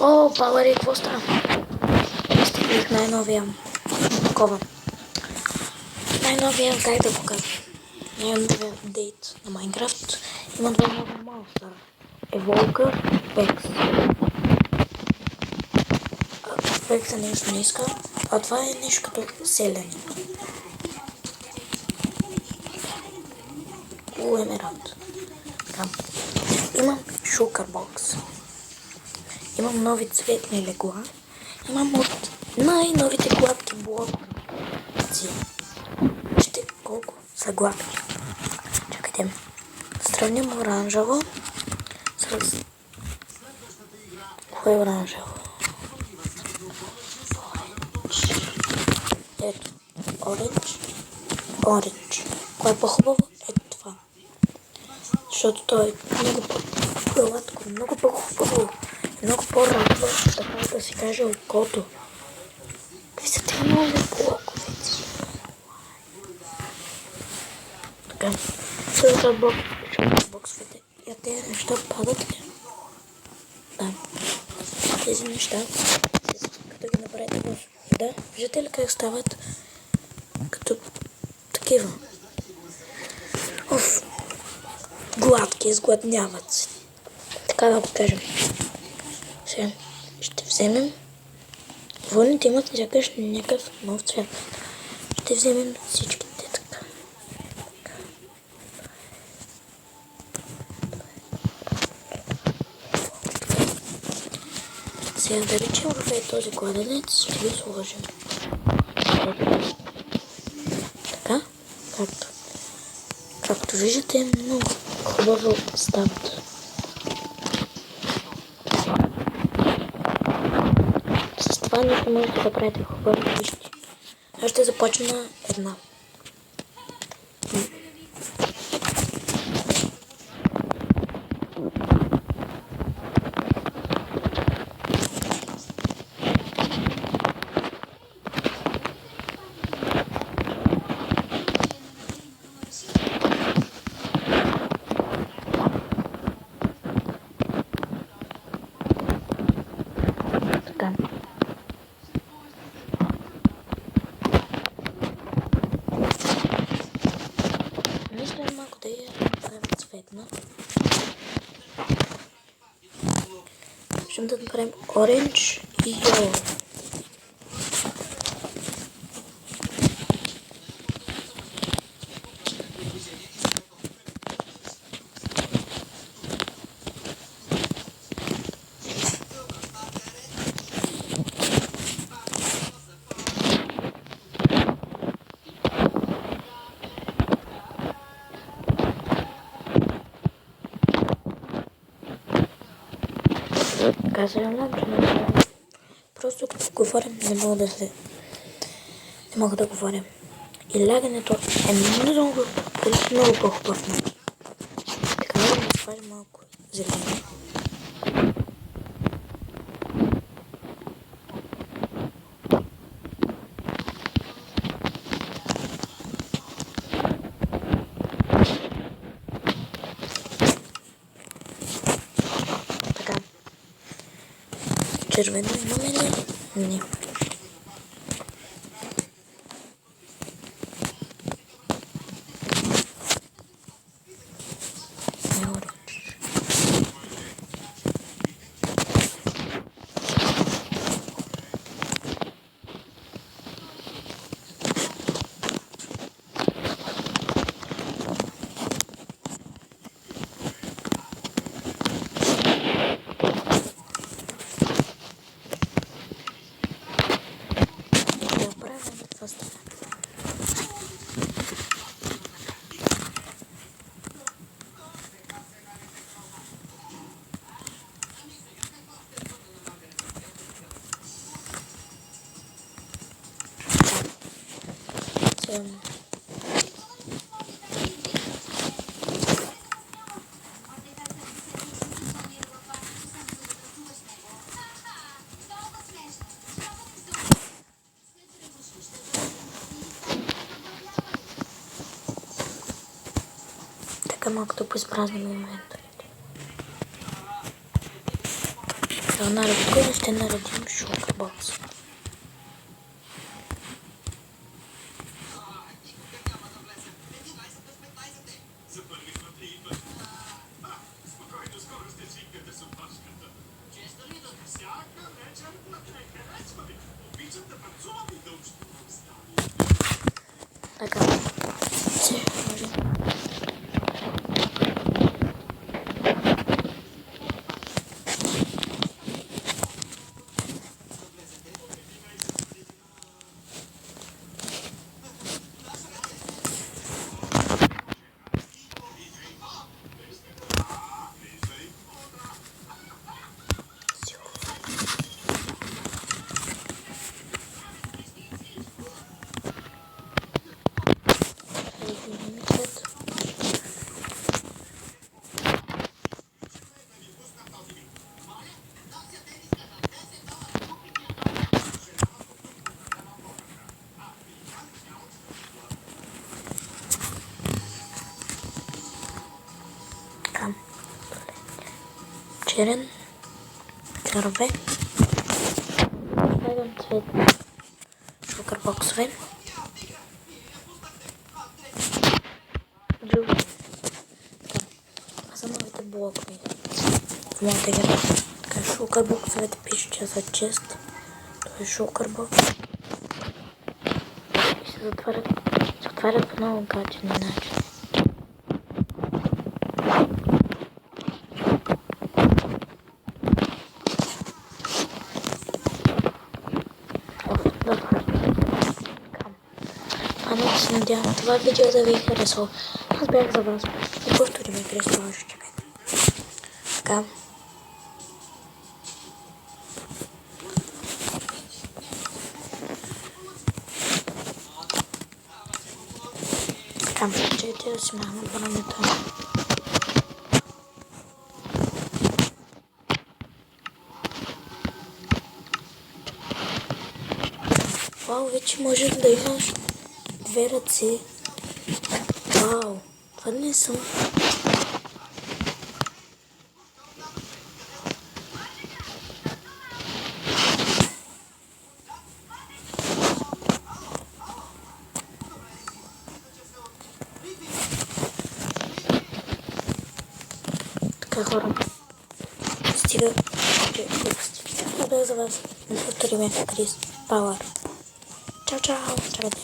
О, Палари, какво става? Стигнах най-новия такова. Най-новия, как да го кажа? Най-новия апдейт на Майнкрафт. Има два нови монстъра. Еволка, Пекс. Пекса нещо не иска, а това е нещо като селени. Емералд. Имам шукърбокс. Имам нови цветни легла. Имам от най-новите гладки блокове. Колко са гладки. Чакайте. Сравним оранжево с... Кое е оранжево? Ето. Оранж. Кое е по-хубаво? Ето това. Защото той е много по-гладко, много по-хубаво. Много по-радващо, така да се каже, окото. Какви са тези нови блокове? Така. Сега боксовете. Я тези неща падат ли? Да. Тези неща, като ги направите в вода, виждате ли как стават като такива? Оф. Гладки, изгладняват се. Така да го кажем. Сега ще вземем. Вълните имат сякаш някакъв нов цвят. Ще вземем всичките така. Сега да речем в този кладенец ще ги сложим. Така. Както виждате, много хубаво стават. С това нещо можете да правите хубави неща. Аз ще започна една. Така. Мисля малко да я направим цветна. Ще да направим оранж и йело. Казвам, че не. Просто като говорим не мога да говоря. И лягането е много по-хубав начин. Така да ми сложим малко зелено. Така. Червено имаме ли? Не. Така малко да поизпразним инвентарите. наредко ще наредим шокербокс. Така. Може. Черен, черве, слагам цвет шокербоксове, джули. Това са новите блокове в моята игра. Така, шокербоксовете пише, че са чест. Това е шокербокс. И се затварят по много гаджетни начин. Ано се надявам това видео да ви е харесало. Аз бях за вас. И повтори ми през това ще чакайте. Така. Така, чайте да си махна бронята. Вау, вече може да имаш две ръце. Вау, това не съм. Така, хора. Стига. Това бях за вас. Не повториме Крис Пауър. Чао, чао. Чакайте.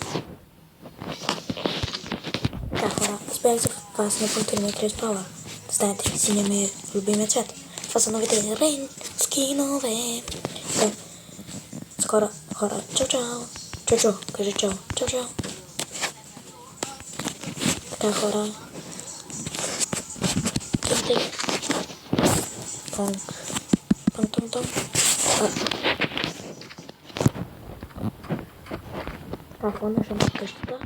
Така, хора. Аз бях за вас. Не повториме Крис Пауър. Знаете, синя ми е любимия цвет. Това са новите рейн скинове. Скоро, хора. Чао, чао. Чао, чао. Кажи чао. Чао, чао. Така, хора. Тъй. Понг. Понг-тонг-тонг. Така, фона ще на къщата.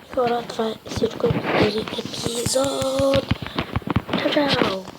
И хора, това е всичко от този епизод. Чао, чао!